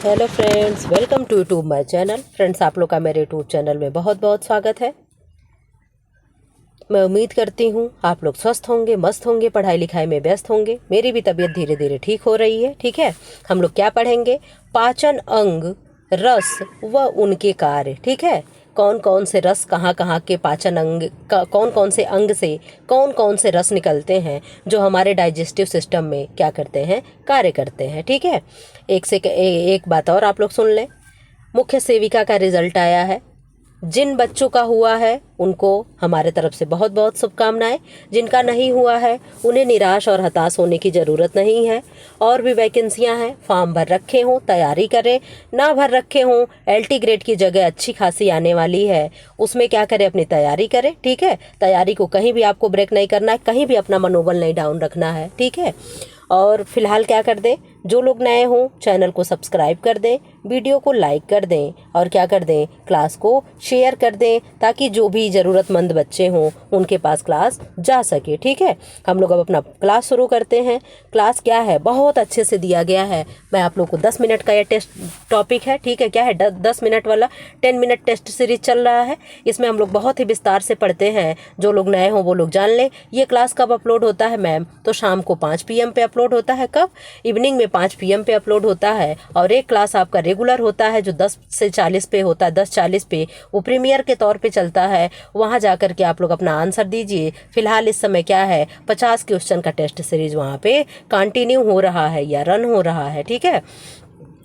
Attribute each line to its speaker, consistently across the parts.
Speaker 1: Hello friends, welcome to YouTube my channel. Friends, आप लोग का मेरे यूट्यूब चैनल में बहुत बहुत स्वागत है। मैं उम्मीद करती हूँ आप लोग स्वस्थ होंगे, मस्त होंगे, पढ़ाई लिखाई में व्यस्त होंगे। मेरी भी तबीयत धीरे धीरे ठीक हो रही है। ठीक है, हम लोग क्या पढ़ेंगे? पाचन अंग, रस व उनके कार्य। ठीक है, कौन कौन से रस कहाँ कहाँ के पाचन अंग का, कौन कौन से अंग से कौन कौन से रस निकलते हैं जो हमारे डाइजेस्टिव सिस्टम में क्या करते हैं, कार्य करते हैं। ठीक है, एक बात और आप लोग सुन लें। मुख्य सेविका का रिजल्ट आया है। जिन बच्चों का हुआ है उनको हमारे तरफ से बहुत बहुत शुभकामनाएं। जिनका नहीं हुआ है उन्हें निराश और हताश होने की ज़रूरत नहीं है। और भी वैकेंसियां हैं, फॉर्म भर रखे हों तैयारी करें, ना भर रखे हों LT ग्रेड की जगह अच्छी खासी आने वाली है, उसमें क्या करें, अपनी तैयारी करें। ठीक है, तैयारी को कहीं भी आपको ब्रेक नहीं करना है, कहीं भी अपना मनोबल नहीं डाउन रखना है। ठीक है, और फिलहाल क्या कर दें, जो लोग नए हों चैनल को सब्सक्राइब कर दें, वीडियो को लाइक कर दें और क्या कर दें, क्लास को शेयर कर दें ताकि जो भी ज़रूरतमंद बच्चे हों उनके पास क्लास जा सके। ठीक है, हम लोग अब अपना क्लास शुरू करते हैं। क्लास क्या है, बहुत अच्छे से दिया गया है। मैं आप लोग को 10 मिनट का यह टेस्ट टॉपिक है। ठीक है, क्या है, 10 मिनट वाला 10 मिनट टेस्ट सीरीज चल रहा है। इसमें हम लोग बहुत ही विस्तार से पढ़ते हैं। जो लोग नए हों वो लोग जान लें। ये क्लास कब अपलोड होता है मैम? तो शाम को 5 PM पे अपलोड होता है। कब? इवनिंग में 5 PM पे अपलोड होता है। और एक क्लास आपका रेगुलर होता है जो 10 से 40 पे होता है, 10:40 पे, वो प्रीमियर के तौर पे चलता है। वहाँ जाकर के आप लोग अपना आंसर दीजिए। फिलहाल इस समय क्या है, 50 क्वेश्चन का टेस्ट सीरीज वहाँ पे कंटिन्यू हो रहा है या रन हो रहा है। ठीक है,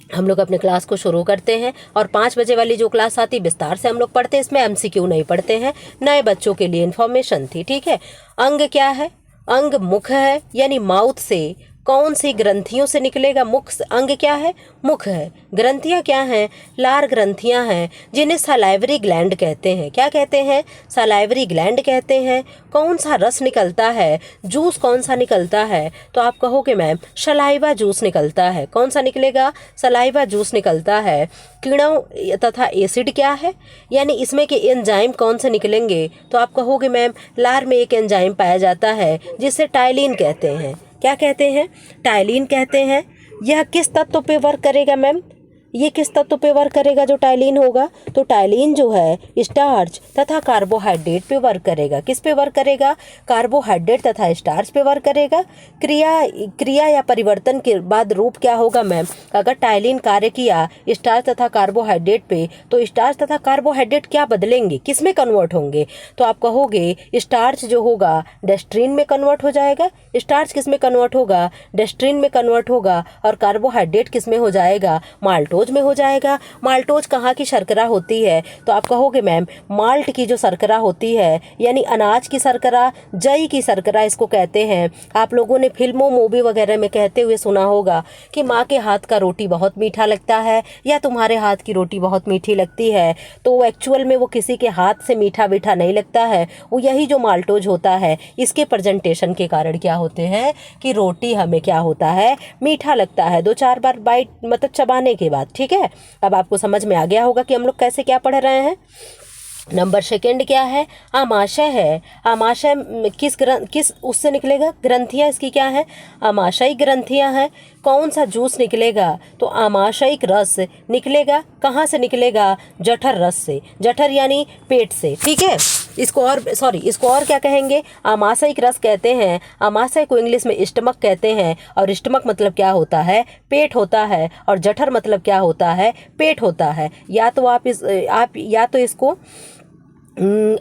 Speaker 1: हम लोग अपने क्लास को शुरू करते हैं। और 5 बजे वाली जो क्लास आती विस्तार से हम लोग पढ़ते हैं, इसमें MCQ नहीं पढ़ते हैं, नए बच्चों के लिए इन्फॉर्मेशन थी। ठीक है, अंग क्या है? अंग मुख है, यानी माउथ से कौन सी ग्रंथियों से निकलेगा? मुख अंग क्या है? मुख है। ग्रंथियां क्या हैं? लार ग्रंथियां हैं जिन्हें सलाइवरी ग्लैंड कहते हैं। क्या कहते हैं? सलाइवरी ग्लैंड कहते हैं। कौन सा रस निकलता है? जूस कौन सा निकलता है? तो आप कहोगे मैम सलाइवा जूस निकलता है। कौन सा निकलेगा? सलाइवा जूस निकलता है। किण्व तथा एसिड क्या है, यानी इसमें के एंजाइम कौन से निकलेंगे? तो आप कहोगे मैम लार में एक एंजाइम पाया जाता है जिसे टाइलिन कहते हैं। क्या कहते हैं? टाइलिन कहते हैं। यह किस तत्व पे वर्क करेगा मैम? ये किस तत्व पे वर्क करेगा जो टाइलिन होगा? तो टाइलिन जो है स्टार्च तथा कार्बोहाइड्रेट पे वर्क करेगा। किस पे वर्क करेगा? कार्बोहाइड्रेट तथा स्टार्च पे वर्क करेगा। क्रिया या परिवर्तन के बाद रूप क्या होगा मैम? अगर टाइलिन कार्य किया स्टार्च तथा कार्बोहाइड्रेट पे, तो स्टार्च तथा कार्बोहाइड्रेट क्या बदलेंगे, किस में कन्वर्ट होंगे? तो आप कहोगे स्टार्च जो होगा डेस्ट्रीन में कन्वर्ट हो जाएगा। स्टार्च किस में कन्वर्ट होगा? डेस्ट्रीन में कन्वर्ट होगा। और कार्बोहाइड्रेट किस में हो जाएगा? माल्टोज में हो जाएगा। माल्टोज कहाँ की शर्करा होती है? तो आप कहोगे मैम माल्ट की जो शर्करा होती है, यानी अनाज की शर्करा, जई की शर्करा इसको कहते हैं। आप लोगों ने फिल्मों मूवी वगैरह में कहते हुए सुना होगा कि माँ के हाथ का रोटी बहुत मीठा लगता है या तुम्हारे हाथ की रोटी बहुत मीठी लगती है। तो एक्चुअल में वो किसी के हाथ से मीठा मीठा नहीं लगता है, वो यही जो माल्टोज होता है इसके प्रेजेंटेशन के कारण क्या होते हैं कि रोटी हमें क्या होता है, मीठा लगता है 2-4 बार बाइट मतलब चबाने के बाद। ठीक है, अब आपको समझ में आ गया होगा कि हम लोग कैसे क्या पढ़ रहे हैं। नंबर सेकंड क्या है? आमाशय है। आमाशय किस उससे निकलेगा? ग्रंथियां इसकी क्या है? आमाशयिक ग्रंथियां हैं। कौन सा जूस निकलेगा? तो आमाशयिक रस निकलेगा। कहाँ से निकलेगा? जठर रस से। जठर यानी पेट से। ठीक है, इसको और क्या कहेंगे? आमाशयिक रस कहते हैं। आमाशय को इंग्लिश में स्टमक कहते हैं। और स्टमक मतलब क्या होता है? पेट होता है। और जठर मतलब क्या होता है? पेट होता है। या तो इसको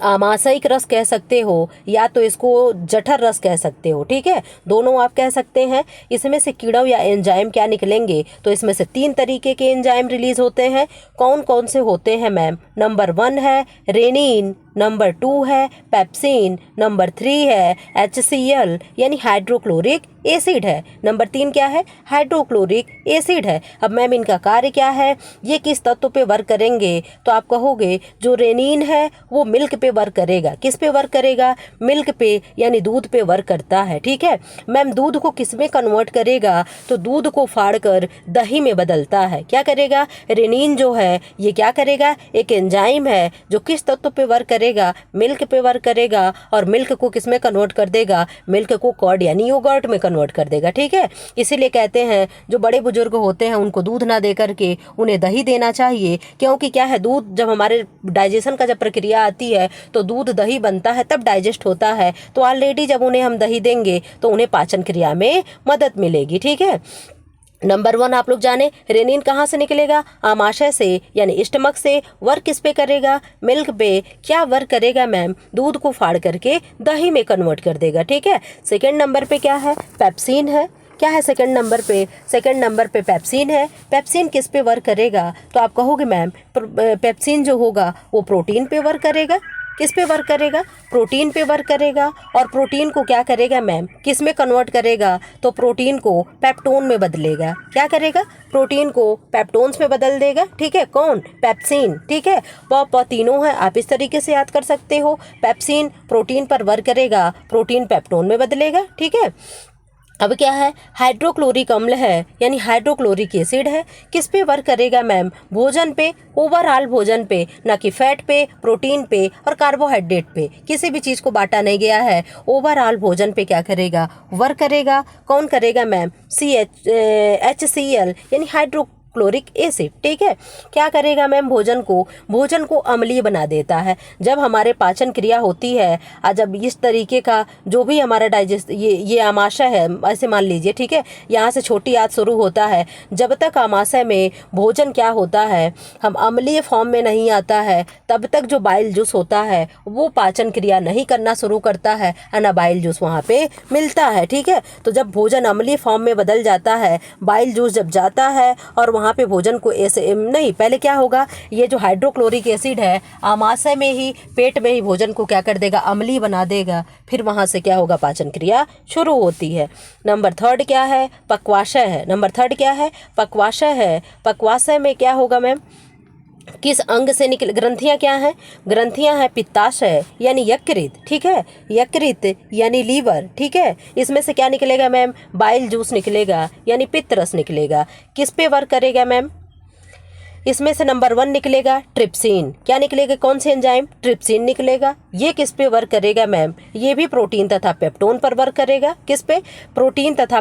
Speaker 1: आमाशयिक रस कह सकते हो या तो इसको जठर रस कह सकते हो। ठीक है, दोनों आप कह सकते हैं। इसमें से किण्व या एंजाइम क्या निकलेंगे? तो इसमें से 3 तरीके के एंजाइम रिलीज होते हैं। कौन कौन से होते हैं मैम? नंबर 1 है रेनिन, नंबर 2 है पेप्सिन, नंबर 3 है HCl यानी हाइड्रोक्लोरिक एसिड है। नंबर 3 क्या है? हाइड्रोक्लोरिक एसिड है। अब मैम इनका कार्य क्या है, ये किस तत्व पे वर्क करेंगे? तो आप कहोगे जो रेनिन है वो मिल्क पे वर्क करेगा। किस पे वर्क करेगा? मिल्क पे, यानी दूध पे वर्क करता है। ठीक है मैम, दूध को किस में कन्वर्ट करेगा? तो दूध को फाड़कर दही में बदलता है। क्या करेगा? रेनिन जो है ये क्या करेगा? एक एंजाइम है जो किस तत्व पे वर्क करेगा? करेगा, मिल्क पे वर्क करेगा और मिल्क को किस में कन्वर्ट कर देगा, मिल्क को कर्ड यानी योगर्ट में कन्वर्ट कर देगा। ठीक है, इसीलिए कहते हैं जो बड़े बुजुर्ग होते हैं उनको दूध ना दे करके उन्हें दही देना चाहिए, क्योंकि क्या है, दूध जब हमारे डाइजेशन का जब प्रक्रिया आती है तो दूध दही बनता है, तब डाइजेस्ट होता है। तो ऑलरेडी जब उन्हें हम दही देंगे तो उन्हें पाचन क्रिया में मदद मिलेगी। ठीक है, नंबर 1 आप लोग जाने, रेनिन कहाँ से निकलेगा, आमाशय से यानी स्टमक से। वर्क किस पे करेगा, मिल्क पे। क्या वर्क करेगा मैम, दूध को फाड़ करके दही में कन्वर्ट कर देगा। ठीक है, सेकंड नंबर पे क्या है, पेप्सिन है। क्या है सेकंड नंबर पे, सेकंड नंबर पे पेप्सिन है। पेप्सिन किस पे वर्क करेगा, तो आप कहोगे मैम पेप्सिन जो होगा वो प्रोटीन पे वर्क करेगा। किस पे वर्क करेगा, प्रोटीन पे वर्क करेगा। और प्रोटीन को क्या करेगा मैम, किस में कन्वर्ट करेगा, तो प्रोटीन को पेप्टोन में बदलेगा। क्या करेगा, प्रोटीन को पेप्टोन्स में बदल देगा। ठीक है, कौन, पेप्सिन। ठीक है, प तीनों है, आप इस तरीके से याद कर सकते हो। पेप्सिन प्रोटीन पर वर्क करेगा, प्रोटीन पेप्टोन में बदलेगा। ठीक है, अब क्या है, हाइड्रोक्लोरिक अम्ल है यानी हाइड्रोक्लोरिक एसिड है। किस पे वर्क करेगा मैम, भोजन पे, ओवरऑल भोजन पे, ना कि फैट पे, प्रोटीन पे और कार्बोहाइड्रेट पे। किसी भी चीज़ को बांटा नहीं गया है, ओवरऑल भोजन पे क्या करेगा, वर्क करेगा। कौन करेगा मैम, HCl यानी हाइड्रोक्लोरिक एसिड। ठीक है, क्या करेगा मैम, भोजन को अम्लीय बना देता है। जब हमारे पाचन क्रिया होती है जब इस तरीके का जो भी हमारा डाइजेस्ट ये आमाशय है, ऐसे मान लीजिए। ठीक है, यहाँ से छोटी आंत शुरू होता है, जब तक आमाशय में भोजन क्या होता है, हम अम्लीय फॉर्म में नहीं आता है, तब तक जो बाइल जूस होता है वो पाचन क्रिया नहीं करना शुरू करता है, ना बाइल जूस वहाँ पे मिलता है। ठीक है, तो जब भोजन अम्लीय फॉर्म में बदल जाता है, बाइल जूस जब जाता है और वहाँ पे भोजन को ऐसे नहीं, पहले क्या होगा, ये जो हाइड्रोक्लोरिक एसिड है आमाशय में ही, पेट में ही भोजन को क्या कर देगा, अम्लीय बना देगा। फिर वहाँ से क्या होगा, पाचन क्रिया शुरू होती है। नंबर 3 क्या है, पक्वाशय है। नंबर 3 क्या है, पक्वाशय है। पक्वाशय में क्या होगा मैम, किस अंग से निकल, ग्रंथियां क्या हैं, ग्रंथियां हैं पित्ताशय यानी यकृत। ठीक है, यकृत यानी लीवर। ठीक है, इसमें से क्या निकलेगा मैम, बाइल जूस निकलेगा यानी पित्त रस निकलेगा। किस पे वर्क करेगा मैम, इसमें से नंबर 1 निकलेगा ट्रिप्सिन। क्या निकलेगा, कौन से एंजाइम, ट्रिप्सिन निकलेगा। ये किस पे वर्क करेगा मैम, ये भी प्रोटीन तथा पेप्टोन पर वर्क करेगा। किस पे, प्रोटीन तथा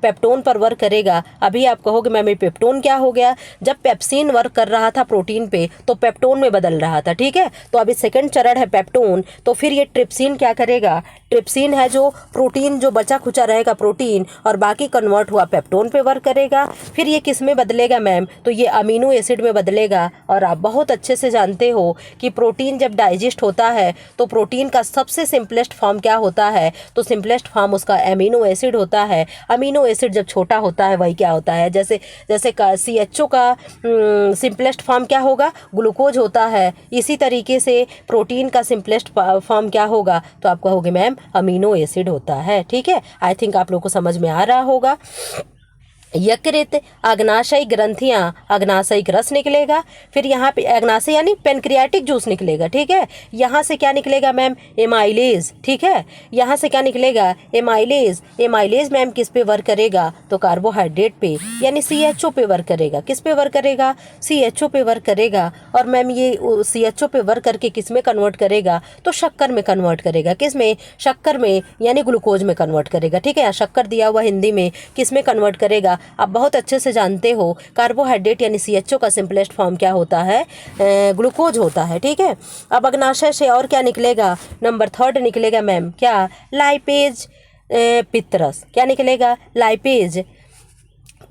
Speaker 1: पेप्टोन पर वर्क करेगा। अभी आप कहोगे मैम ये पेप्टोन क्या हो गया, जब पेप्सिन वर्क कर रहा था प्रोटीन पे तो पेप्टोन में बदल रहा था। ठीक है, तो अभी सेकंड चरण है पेप्टोन, तो फिर ये ट्रिप्सिन क्या करेगा, ट्रिप्सिन है जो प्रोटीन जो बचा खुचा रहेगा प्रोटीन और बाकी कन्वर्ट हुआ पेप्टोन पे वर्क करेगा। फिर ये किस में बदलेगा मैम, तो ये अमीनो एसिड में बदलेगा। और आप बहुत अच्छे से जानते हो कि प्रोटीन जब डाइजेस्ट होता है तो प्रोटीन का सबसे सिंपलेस्ट फॉर्म क्या होता है, तो सिंपलेस्ट फॉर्म उसका अमीनो एसिड होता है। अमीनो एसिड जब छोटा होता है वही क्या होता है, जैसे CHO का सिंपलेस्ट फॉर्म क्या होगा, ग्लूकोज होता है। इसी तरीके से प्रोटीन का सिंपलेस्ट फॉर्म क्या होगा, तो आप कहोगे मैम अमीनो एसिड होता है। ठीक है, आई थिंक आप लोग को समझ में आ रहा होगा। यकृत, अग्नाशयी ग्रंथियां, अग्नाशयिक रस निकलेगा। फिर यहाँ पे अग्नाशय यानी पेनक्रियाटिक जूस निकलेगा। ठीक है, यहाँ से क्या निकलेगा मैम, एमाइलेज। ठीक है, यहाँ से क्या निकलेगा, एमाइलेज। एमाइलेज मैम किस पे वर्क करेगा, तो कार्बोहाइड्रेट पे यानी CHO पे वर्क करेगा। किस पे वर्क करेगा, CHO पे वर्क करेगा। और मैम ये CHO पे वर्क करके किस में कन्वर्ट करेगा, तो शक्कर में कन्वर्ट करेगा। किस में, शक्कर में यानी ग्लूकोज में कन्वर्ट करेगा। ठीक है, यहाँ शक्कर दिया हुआ हिंदी में, किस में कन्वर्ट करेगा, आप बहुत अच्छे से जानते हो। कार्बोहाइड्रेट यानी CHO का सिंपलेस्ट फॉर्म क्या होता है, ग्लूकोज होता है। ठीक है, अब अग्नाशय से और क्या निकलेगा, नंबर 3 निकलेगा मैम क्या, लाइपेज, पित्तरस। क्या निकलेगा, लाइपेज,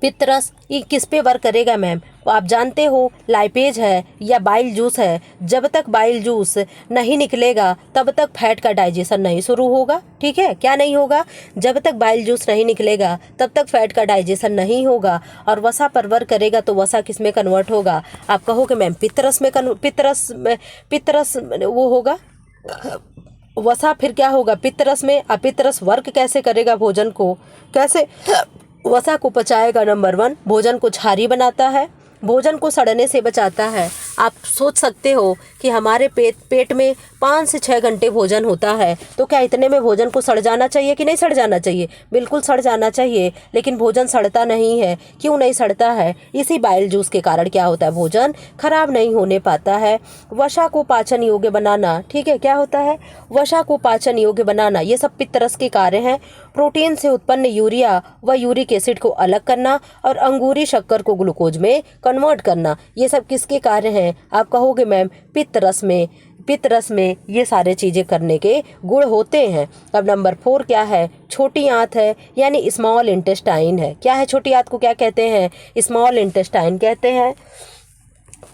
Speaker 1: पित्तरस। ये किस पे वर्क करेगा मैम, तो आप जानते हो लाइपेज है या बाइल जूस है, जब तक बाइल जूस नहीं निकलेगा तब तक फैट का डाइजेशन नहीं शुरू होगा। ठीक है, क्या नहीं होगा, जब तक बाइल जूस नहीं निकलेगा तब तक फैट का डाइजेशन नहीं होगा। और वसा पर वर्क करेगा तो वसा किस में कन्वर्ट होगा, आप कहोगे मैम पित्तरस में, पित्तरस वो होगा वसा। फिर क्या होगा, पित्तरस में। पित्तरस वर्क कैसे करेगा, भोजन को कैसे, वसा को पचाएगा। नंबर 1 भोजन को क्षारीय बनाता है, भोजन को सड़ने से बचाता है, आप सोच सकते हो कि हमारे पेट में 5 से 6 घंटे भोजन होता है, तो क्या इतने में भोजन को सड़ जाना चाहिए कि नहीं सड़ जाना चाहिए? बिल्कुल सड़ जाना चाहिए, लेकिन भोजन सड़ता नहीं है। क्यों नहीं सड़ता है? इसी बाइल जूस के कारण क्या होता है, भोजन खराब नहीं होने पाता है। वसा को पाचन योग्य बनाना, ठीक है, क्या होता है? वसा को पाचन योग्य बनाना, ये सब पित्त रस के कार्य हैं। प्रोटीन से उत्पन्न यूरिया व यूरिक एसिड को अलग करना और अंगूरी शक्कर को ग्लूकोज में कन्वर्ट करना, ये सब किसके कार्य हैं? आप कहोगे मैम पित्त रस में ये सारे चीज़ें करने के गुण होते हैं। अब नंबर 4 क्या है? छोटी आंत है, यानी स्मॉल इंटेस्टाइन है। क्या है छोटी आंत को? क्या कहते हैं? स्मॉल इंटेस्टाइन कहते हैं।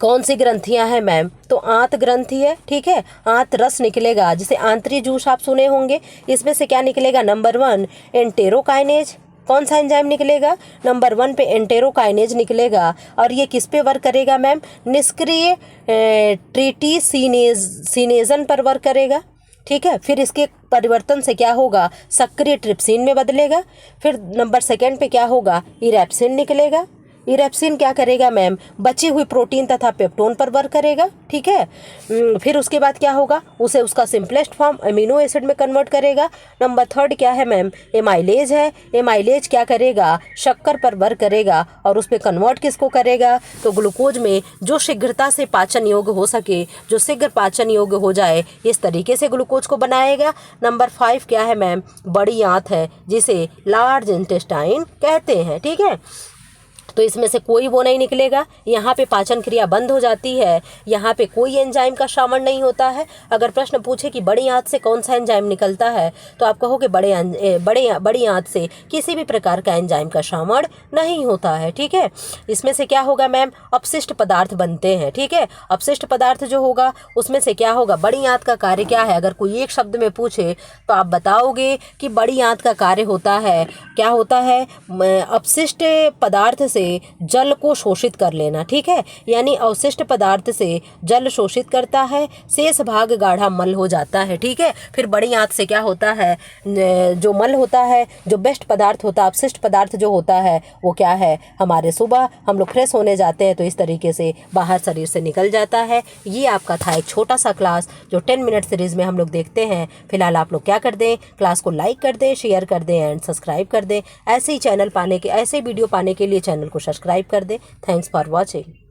Speaker 1: कौन सी ग्रंथियां हैं मैम? तो आंत ग्रंथि है, ठीक है। आंत रस निकलेगा, जिसे आंतरी जूस आप सुने होंगे। इसमें से क्या निकलेगा? Number 1 enterokinase. कौन सा एंजाइम निकलेगा? नंबर 1 पे एंटेरोकाइनेज निकलेगा। और ये किस पे वर्क करेगा मैम? निष्क्रिय ट्रिटिसिनेजन पर वर्क करेगा, ठीक है। फिर इसके परिवर्तन से क्या होगा? सक्रिय ट्रिप्सिन में बदलेगा। फिर नंबर 2 पे क्या होगा? इरेप्सिन निकलेगा। इरेप्सिन क्या करेगा मैम? बची हुई प्रोटीन तथा पेप्टोन पर वर्क करेगा, ठीक है। फिर उसके बाद क्या होगा? उसे उसका सिंपलेस्ट फॉर्म अमीनो एसिड में कन्वर्ट करेगा। नंबर 3 क्या है मैम? एमाइलेज है। एमाइलेज क्या करेगा? शक्कर पर वर्क करेगा और उस पर कन्वर्ट किसको करेगा? तो ग्लूकोज में, जो शीघ्रता से पाचन योग्य हो सके, जो शीघ्र पाचन योग्य हो जाए, इस तरीके से ग्लूकोज को बनाएगा। नंबर 5 क्या है मैम? बड़ी आंत है, जिसे लार्ज इंटेस्टाइन कहते हैं, ठीक है। तो इसमें से कोई वो नहीं निकलेगा। यहाँ पे पाचन क्रिया बंद हो जाती है, यहाँ पे कोई एंजाइम का श्रावण नहीं होता है। अगर प्रश्न पूछे कि बड़ी आंत से कौन सा एंजाइम निकलता है, तो आप कहोगे बड़ी आंत से किसी भी प्रकार का एंजाइम का श्रावण नहीं होता है, ठीक है। इसमें से क्या होगा मैम? अपशिष्ट पदार्थ बनते हैं, ठीक है। अपशिष्ट पदार्थ जो होगा उसमें से क्या होगा? बड़ी आंत का कार्य क्या है? अगर कोई एक शब्द में पूछे तो आप बताओगे कि बड़ी आंत का कार्य होता है, क्या होता है? अपशिष्ट पदार्थ से जल को शोषित कर लेना, ठीक है। यानी अवशिष्ट पदार्थ से जल शोषित करता है, शेष भाग गाढ़ा मल हो जाता है, ठीक है। फिर बड़ी आंत से क्या होता है? जो मल होता है, जो बेस्ट पदार्थ होता है, अपशिष्ट पदार्थ जो होता है, वो क्या है? हमारे सुबह हम लोग फ्रेश होने जाते हैं तो इस तरीके से बाहर शरीर से निकल जाता है। ये आपका था एक छोटा सा क्लास जो 10 मिनट सीरीज में हम लोग देखते हैं। फिलहाल आप लोग क्या कर दें? क्लास को लाइक कर दें, शेयर कर दें एंड सब्सक्राइब कर दें। ऐसे ही वीडियो पाने के लिए चैनल को सब्सक्राइब कर दें। Thanks for watching.